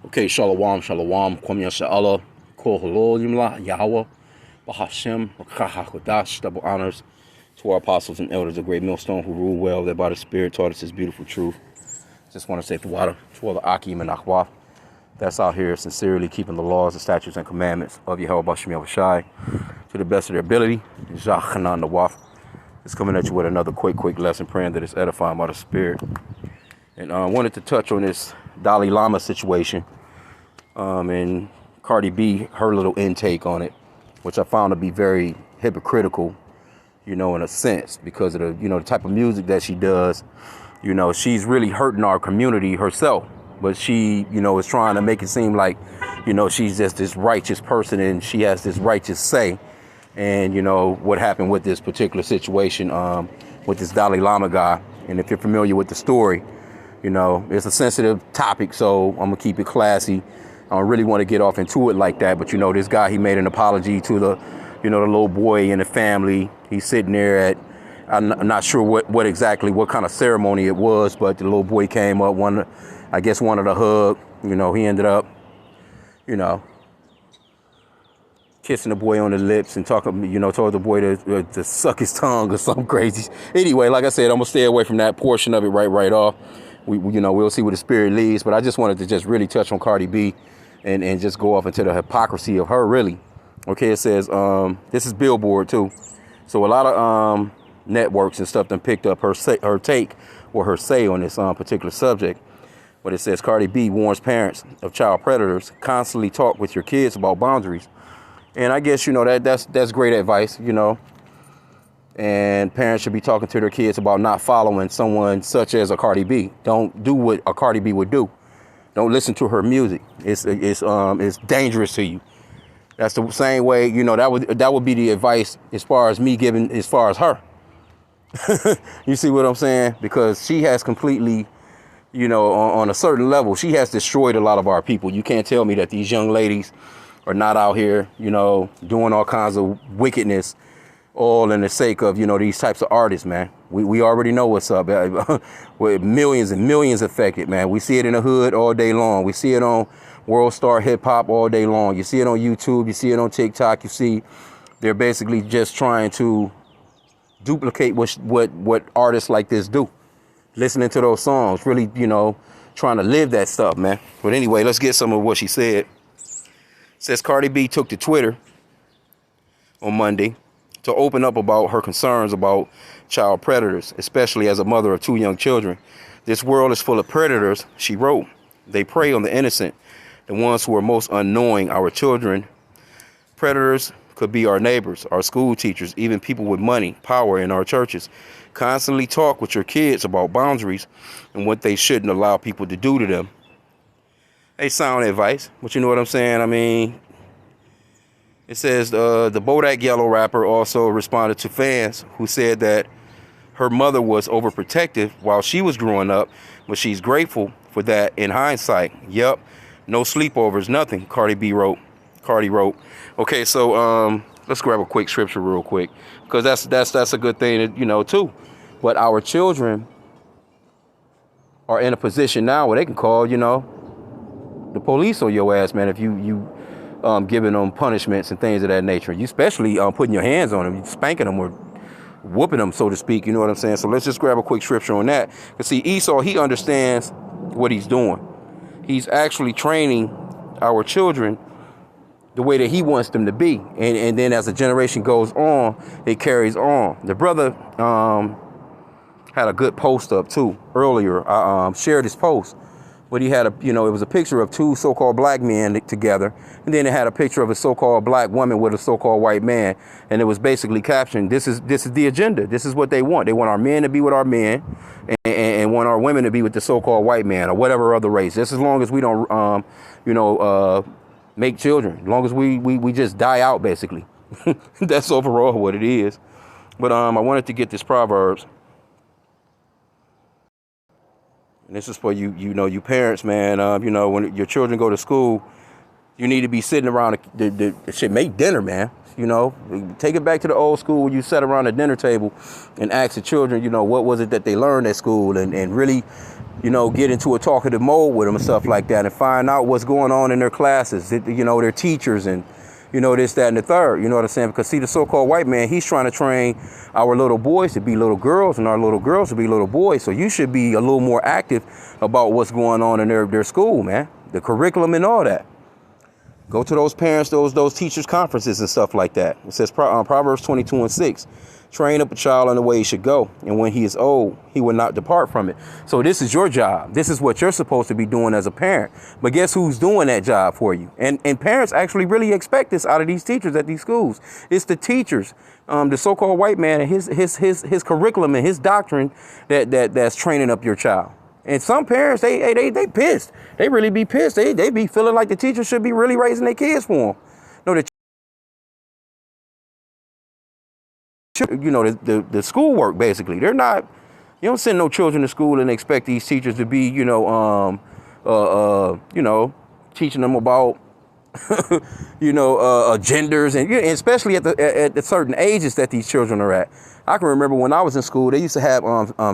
Okay, shalom, shalom, kwam yasha'Allah, kol halol yimla, Yahweh, H.I.M, Kodash, double honors to our apostles and elders of Great Millstone who rule well, that by the Spirit taught us His beautiful truth. Just want to say to all the H.I.M and Akhwa that's out here sincerely keeping the laws, the statutes, and commandments of Yahweh Shem Yahushai to the best of their ability. Jachanan Nawaf is coming at you with another quick lesson, praying that it's edifying by the Spirit. And I wanted to touch on this Dalai Lama situation and Cardi B, her little intake on it, which I found to be very hypocritical, in a sense, because of the type of music that she does. She's really hurting our community herself, but she, is trying to make it seem like, she's just this righteous person and she has this righteous say. And, what happened with this particular situation with this Dalai Lama guy. And if you're familiar with the story, it's a sensitive topic, so I'm going to keep it classy. I don't really want to get off into it like that, but, this guy, he made an apology to the, the little boy and the family. He's sitting there at, I'm not sure what kind of ceremony it was, but the little boy came up, wanted a hug. He ended up, kissing the boy on the lips and talking, told the boy to suck his tongue or something crazy. Anyway, like I said, I'm going to stay away from that portion of it right off. We'll see where the Spirit leads, but I just wanted to just really touch on Cardi B and just go off into the hypocrisy of her, really. Okay, it says, this is Billboard, too. So a lot of networks and stuff done picked up her take or her say on this particular subject. But it says, Cardi B warns parents of child predators, constantly talk with your kids about boundaries. And I guess, that's great advice, And parents should be talking to their kids about not following someone such as a Cardi B. Don't do what a Cardi B would do. Don't listen to her music. It's dangerous to you. That's the same way, that would be the advice as far as me giving as far as her. You see what I'm saying? Because she has completely, on a certain level, she has destroyed a lot of our people. You can't tell me that these young ladies are not out here, doing all kinds of wickedness, all in the sake of, these types of artists, man. We already know what's up. With millions and millions affected, man. We see it in the hood all day long. We see it on World Star Hip Hop all day long. You see it on YouTube. You see it on TikTok. You see they're basically just trying to duplicate what artists like this do. Listening to those songs, really, trying to live that stuff, man. But anyway, let's get some of what she said. It says Cardi B took to Twitter on Monday to open up about her concerns about child predators, especially as a mother of 2 young children. This world is full of predators, she wrote. They prey on the innocent, the ones who are most unknowing, our children. Predators could be our neighbors, our school teachers, even people with money, power in our churches. Constantly talk with your kids about boundaries and what they shouldn't allow people to do to them. Hey, sound advice, but you know what I'm saying? I mean, it says the Bodak Yellow rapper also responded to fans who said that her mother was overprotective while she was growing up, but she's grateful for that in hindsight. Yep, no sleepovers, nothing, Cardi wrote. Okay, so let's grab a quick scripture real quick, because that's a good thing, too. But our children are in a position now where they can call, the police on your ass, man, if you giving them punishments and things of that nature. You especially putting your hands on them, spanking them or whooping them, so to speak. You know what I'm saying? So let's just grab a quick scripture on that. Because see, Esau, he understands what he's doing. He's actually training our children the way that he wants them to be. And then as the generation goes on, it carries on. The brother had a good post up too earlier. I shared his post. But he had it was a picture of 2 so-called black men together. And then it had a picture of a so-called black woman with a so-called white man. And it was basically captioned, this is the agenda. This is what they want. They want our men to be with our men and want our women to be with the so-called white man or whatever other race. Just as long as we don't, make children. As long as we just die out, basically. That's overall what it is. But I wanted to get this Proverbs. And this is for you parents, man. When your children go to school, You need to be sitting around the shit. Make dinner, man. You know, take it back to the old school where you sat around the dinner table and ask the children, you know, what was it that they learned at school, and really, you know, get into a talkative mode with them and stuff like that, and find out what's going on in their classes, you know, their teachers, and, you know, this, that, and the third. You know what I'm saying? Because, see, the so-called white man, he's trying to train our little boys to be little girls and our little girls to be little boys. So you should be a little more active about what's going on in their school, man. The curriculum and all that. Go to those parents, those teachers' conferences and stuff like that. It says Proverbs 22:6. Train up a child in the way he should go, and when he is old, he will not depart from it. So this is your job. This is what you're supposed to be doing as a parent. But guess who's doing that job for you? And parents actually really expect this out of these teachers at these schools. It's the teachers, the so-called white man, and his curriculum and his doctrine that's training up your child. And some parents, they pissed. They really be pissed. They be feeling like the teacher should be really raising their kids for them. No, you know, the schoolwork, basically. They're not, you don't send no children to school and expect these teachers to be, you know, teaching them about, you know, genders, and especially at the certain ages that these children are at. I can remember when I was in school, they used to have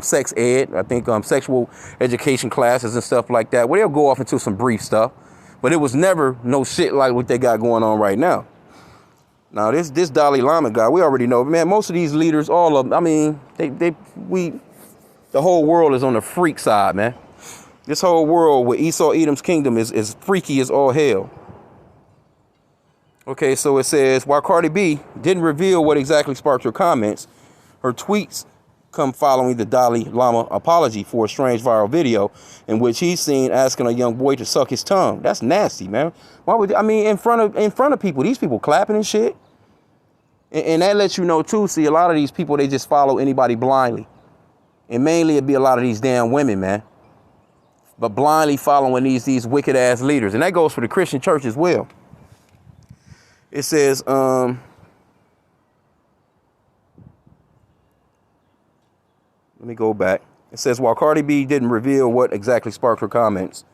sex ed, I think sexual education classes and stuff like that, where they'll go off into some brief stuff, but it was never no shit like what they got going on right now. Now this Dalai Lama guy, we already know, man, most of these leaders, all of them, I mean, the whole world is on the freak side, man. This whole world with Esau Edom's kingdom is freaky as all hell. Okay, so it says, while Cardi B didn't reveal what exactly sparked her comments, her tweets come following the Dalai Lama apology for a strange viral video in which he's seen asking a young boy to suck his tongue. That's nasty, man. Why would, I mean, in front of people, these people clapping and shit. And that lets you know too, see, a lot of these people, they just follow anybody blindly. And mainly it'd be a lot of these damn women, man. But blindly following these wicked ass leaders. And that goes for the Christian church as well. It says, let me go back. It says, while Cardi B didn't reveal what exactly sparked her comments,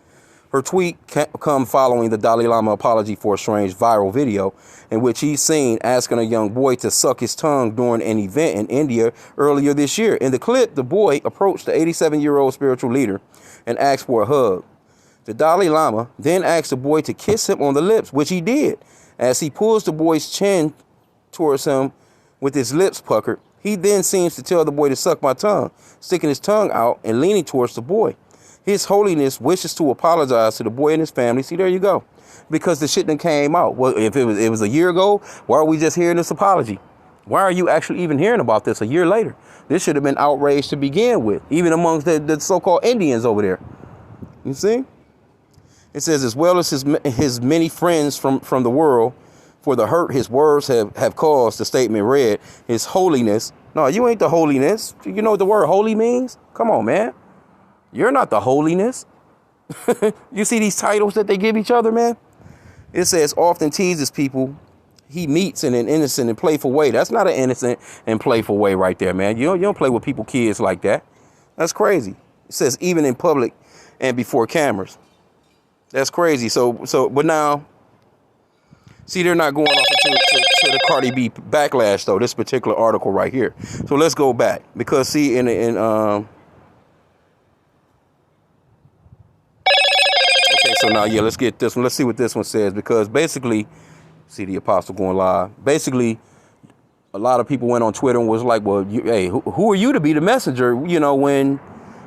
her tweet come following the Dalai Lama apology for a strange viral video in which he's seen asking a young boy to suck his tongue during an event in India earlier this year. In the clip, the boy approached the 87-year-old spiritual leader and asked for a hug. The Dalai Lama then asked the boy to kiss him on the lips, which he did. As he pulls the boy's chin towards him with his lips puckered, he then seems to tell the boy to suck my tongue, sticking his tongue out and leaning towards the boy. His Holiness wishes to apologize to the boy and his family. See, there you go. Because the shit done came out. Well, if it was a year ago, why are we just hearing this apology? Why are you actually even hearing about this a year later? This should have been outrage to begin with, even amongst the so-called Indians over there. You see? It says, as well as his many friends from the world, for the hurt his words have caused, the statement read, His Holiness. No, you ain't the holiness. You know what the word holy means? Come on, man. You're not the holiness. You see these titles that they give each other, man? It says, often teases people he meets in an innocent and playful way. That's not an innocent and playful way right there, man. You don't play with people, kids like that. That's crazy. It says, even in public and before cameras. That's crazy. But now, see, they're not going off to the Cardi B backlash, though, this particular article right here. So let's go back. Because, see, okay, so now, yeah, let's get this one. Let's see what this one says. Because basically, see the apostle going live. Basically, a lot of people went on Twitter and was like, well, hey, who are you to be the messenger? You know, when,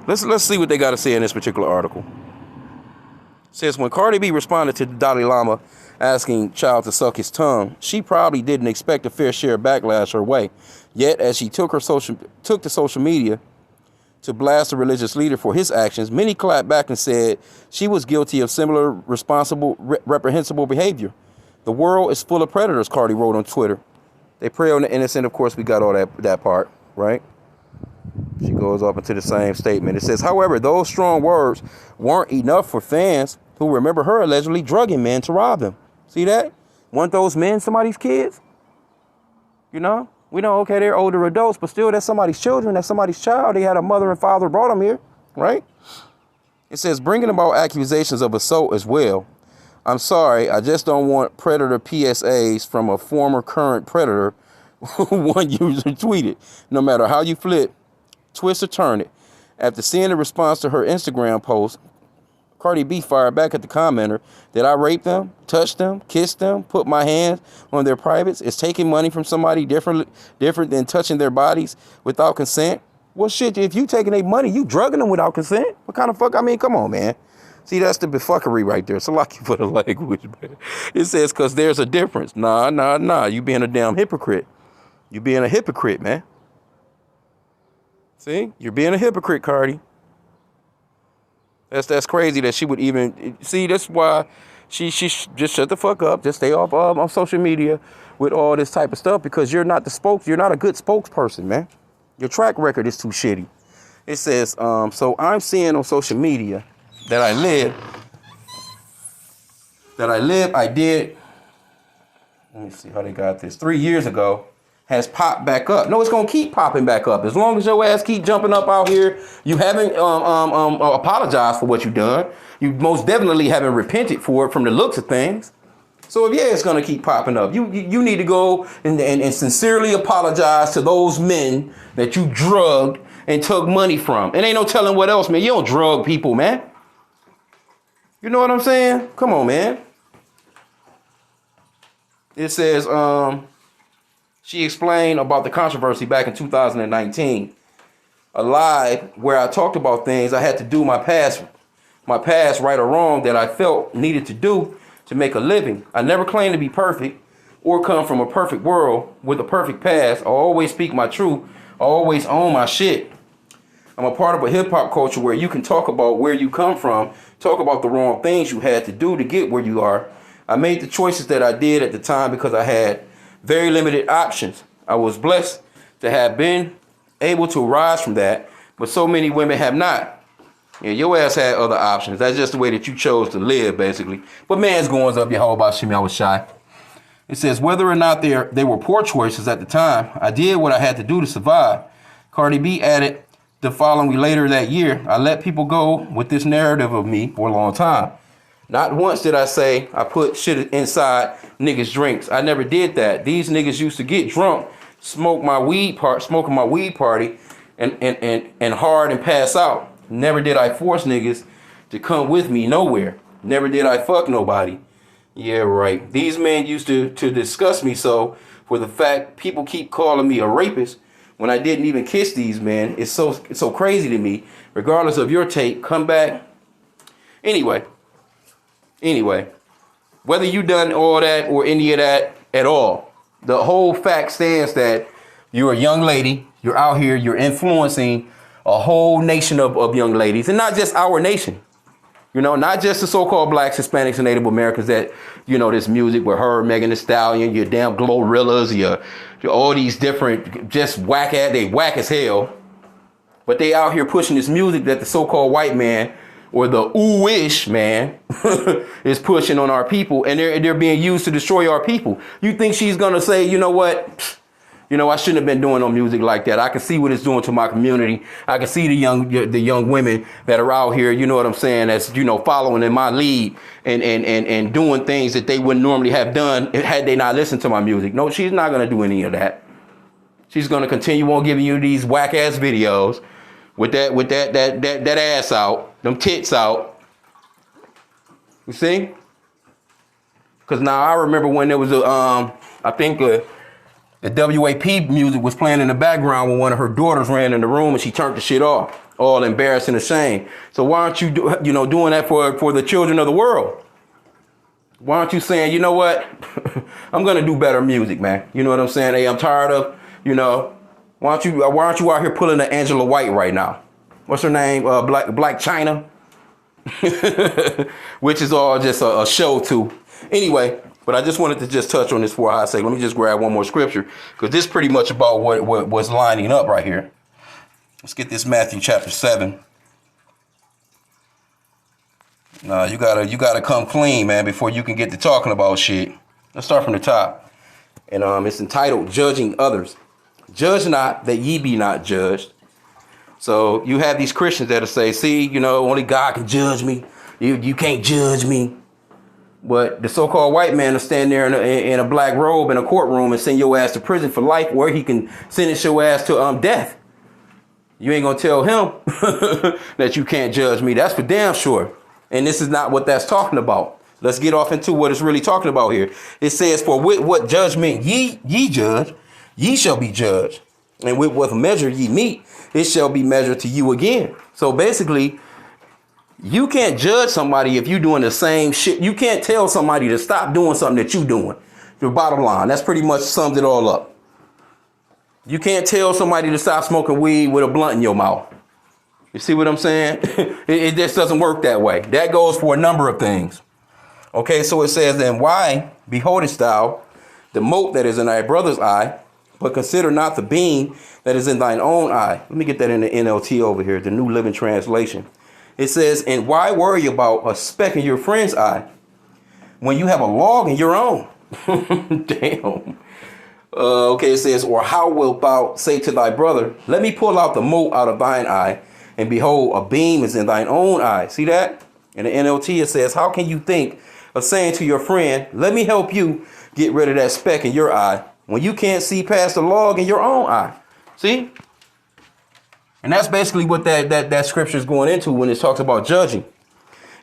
let's see what they got to say in this particular article. It says, when Cardi B responded to the Dalai Lama asking child to suck his tongue, she probably didn't expect a fair share of backlash her way. Yet, as she took to social media to blast the religious leader for his actions, many clapped back and said she was guilty of similar reprehensible behavior. The world is full of predators, Cardi wrote on Twitter. They prey on the innocent. Of course, we got all that part, right? She goes up into the same statement. It says, however, those strong words weren't enough for fans who remember her allegedly drugging men to rob them. See that? Weren't those men somebody's kids? You know? We know, okay, they're older adults, but still, that's somebody's children. That's somebody's child. They had a mother and father brought them here, right? It says, bringing about accusations of assault as well. I'm sorry, I just don't want predator PSAs from a former current predator. One user tweeted, no matter how you flip, twist or turn it. After seeing the response to her Instagram post, Cardi B fired back at the commenter that I raped them, touched them, kissed them, put my hands on their privates. Is taking money from somebody different than touching their bodies without consent? Well, shit, if you taking their money, you drugging them without consent? What kind of fuck? I mean, come on, man. See, that's the befuckery right there. So lucky for the language, man. It says, because there's a difference. Nah. You being a damn hypocrite. You being a hypocrite, man. See? You're being a hypocrite, Cardi. That's crazy that she would even see. That's why she just shut the fuck up. Just stay off on social media with all this type of stuff, because you're not you're not a good spokesperson, man. Your track record is too shitty. It says, so I'm seeing on social media that I did. Let me see how they got this. 3 years ago. Has popped back up. No, it's gonna keep popping back up as long as your ass keep jumping up out here. You haven't apologized for what you done. You most definitely haven't repented for it from the looks of things. So yeah, it's gonna keep popping up. You need to go and sincerely apologize to those men that you drugged and took money from. And ain't no telling what else, man. You don't drug people, man. You know what I'm saying? Come on, man. It says she explained about the controversy back in 2019. A live where I talked about things I had to do my past right or wrong that I felt needed to do to make a living. I never claimed to be perfect or come from a perfect world with a perfect past. I always speak my truth. I always own my shit. I'm a part of a hip hop culture where you can talk about where you come from, talk about the wrong things you had to do to get where you are. I made the choices that I did at the time because I had very limited options. I was blessed to have been able to rise from that, but so many women have not. Yeah, your ass had other options. That's just the way that you chose to live, basically. But man's goings up your whole about shimmy, I was shy. It says, whether or not they were poor choices at the time, I did what I had to do to survive. Cardi B added the following later that year, I let people go with this narrative of me for a long time. Not once did I say I put shit inside niggas' drinks. I never did that. These niggas used to get drunk, smoking my weed party, and hard and pass out. Never did I force niggas to come with me nowhere. Never did I fuck nobody. Yeah, right. These men used to discuss me so for the fact people keep calling me a rapist when I didn't even kiss these men. It's so crazy to me. Regardless of your take, come back. Anyway, whether you done all that or any of that at all, the whole fact stands that you're a young lady, you're out here, you're influencing a whole nation of young ladies, and not just our nation. You know, not just the so-called blacks, Hispanics, and Native Americans that, you know, this music with her, Megan Thee Stallion, your damn Glorrillas, your all these different, just they whack as hell. But they out here pushing this music that the so-called white man or the ooh-ish man is pushing on our people, and they're being used to destroy our people. You think she's gonna say, you know what? You know, I shouldn't have been doing no music like that. I can see what it's doing to my community. I can see the young women that are out here, you know what I'm saying, that's, you know, following in my lead and doing things that they wouldn't normally have done had they not listened to my music. No, she's not gonna do any of that. She's gonna continue on giving you these whack ass videos with that ass out, them tits out. You see? Because now I remember when there was the WAP music was playing in the background when one of her daughters ran in the room and she turned the shit off, all embarrassed and ashamed. So why aren't you doing that for the children of the world? Why aren't you saying, you know what, I'm gonna do better music, man? You know what I'm saying? Hey, I'm tired of, you know. Why aren't you out here pulling the Angela White right now? What's her name? Black China, which is all just a show too. Anyway. But I just wanted to just touch on this for a hot second. Let me just grab one more scripture, because this is pretty much about what's lining up right here. Let's get this Matthew chapter 7. You gotta come clean, man, before you can get to talking about shit. Let's start from the top. And it's entitled Judging Others. Judge not that ye be not judged. So you have these Christians that'll say, see, you know, only God can judge me. You can't judge me. But the so-called white man will stand there in a black robe in a courtroom and send your ass to prison for life, where he can sentence your ass to death. You ain't gonna tell him that you can't judge me. That's for damn sure. And this is not what that's talking about. Let's get off into what it's really talking about here. It says, for with what judgment ye judge, ye shall be judged. And with what measure ye meet, it shall be measured to you again. So basically, you can't judge somebody if you're doing the same shit. You can't tell somebody to stop doing something that you're doing. The bottom line, that's pretty much sums it all up. You can't tell somebody to stop smoking weed with a blunt in your mouth. You see what I'm saying? It just doesn't work that way. That goes for a number of things. Okay, so it says, then why beholdest thou the mote that is in thy brother's eye, but consider not the beam that is in thine own eye? Let me get that in the NLT over here, the New Living Translation. It says, and why worry about a speck in your friend's eye when you have a log in your own? Damn. Okay, it says, or how wilt thou say to thy brother, let me pull out the mote out of thine eye, and behold, a beam is in thine own eye. See that? In the NLT, it says, how can you think of saying to your friend, let me help you get rid of that speck in your eye, when you can't see past the log in your own eye? See? And that's basically what that scripture is going into when it talks about judging.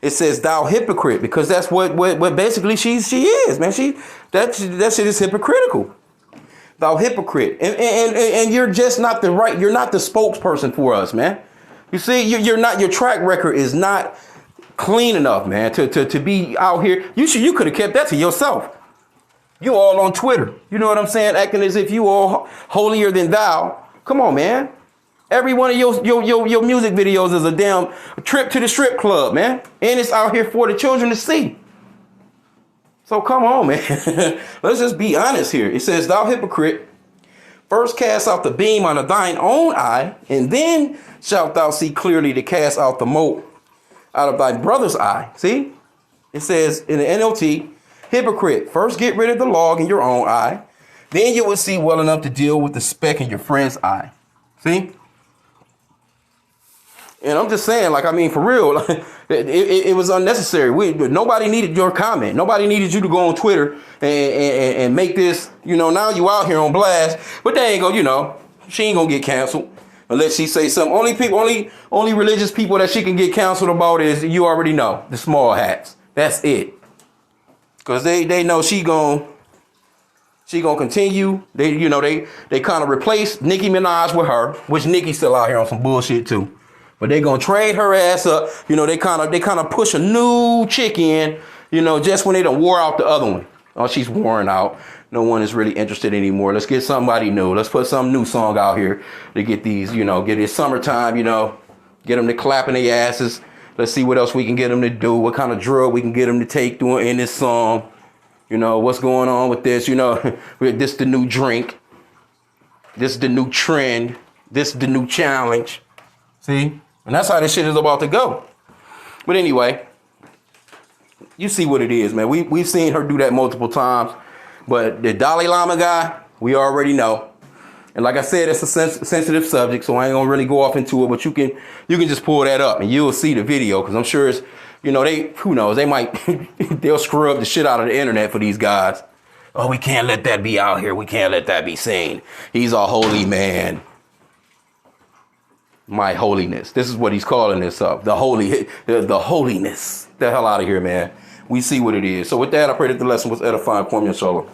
It says, thou hypocrite, because that's what basically she is, man. That shit is hypocritical. Thou hypocrite. And you're just not you're not the spokesperson for us, man. You see, you're not, your track record is not clean enough, man, to be out here. You could have kept that to yourself. You all on Twitter. You know what I'm saying? Acting as if you all holier than thou. Come on, man. Every one of your music videos is a damn trip to the strip club, man. And it's out here for the children to see. So come on, man. Let's just be honest here. It says, thou hypocrite, first cast out the beam out of thine own eye, and then shalt thou see clearly to cast out the mote out of thy brother's eye. See? It says in the NLT, hypocrite, first get rid of the log in your own eye, then you will see well enough to deal with the speck in your friend's eye. See? And I'm just saying, like, I mean, for real, it was unnecessary. Nobody needed your comment. Nobody needed you to go on Twitter and make this, now you out here on blast. But they ain't gonna, she ain't gonna get canceled unless she say something. Only religious people that she can get canceled about is, you already know, the small hats. That's it. Because they know she gonna continue. They kind of replace Nicki Minaj with her, which Nicki's still out here on some bullshit too. But they're going to trade her ass up. They kind of push a new chick in, just when they done wore out the other one. Oh, she's worn out. No one is really interested anymore. Let's get somebody new. Let's put some new song out here to get these, get it summertime, get them to clapping their asses. Let's see what else we can get them to do. What kind of drug we can get them to take doing in this song. What's going on with this? This the new drink. This is the new trend. This is the new challenge. See? And that's how this shit is about to go. But anyway, you see what it is, man. We've seen her do that multiple times. But the Dalai Lama guy, we already know. And like I said, it's a sensitive subject, so I ain't gonna really go off into it. But you can just pull that up and you'll see the video, because I'm sure it's, who knows, they might, they'll screw up the shit out of the internet for these guys. Oh, we can't let that be out here. We can't let that be seen. He's a holy man. My holiness. This is what he's calling this up. The holiness. The hell out of here, man. We see what it is. So with that, I pray that the lesson was edifying. Kwame Shalom.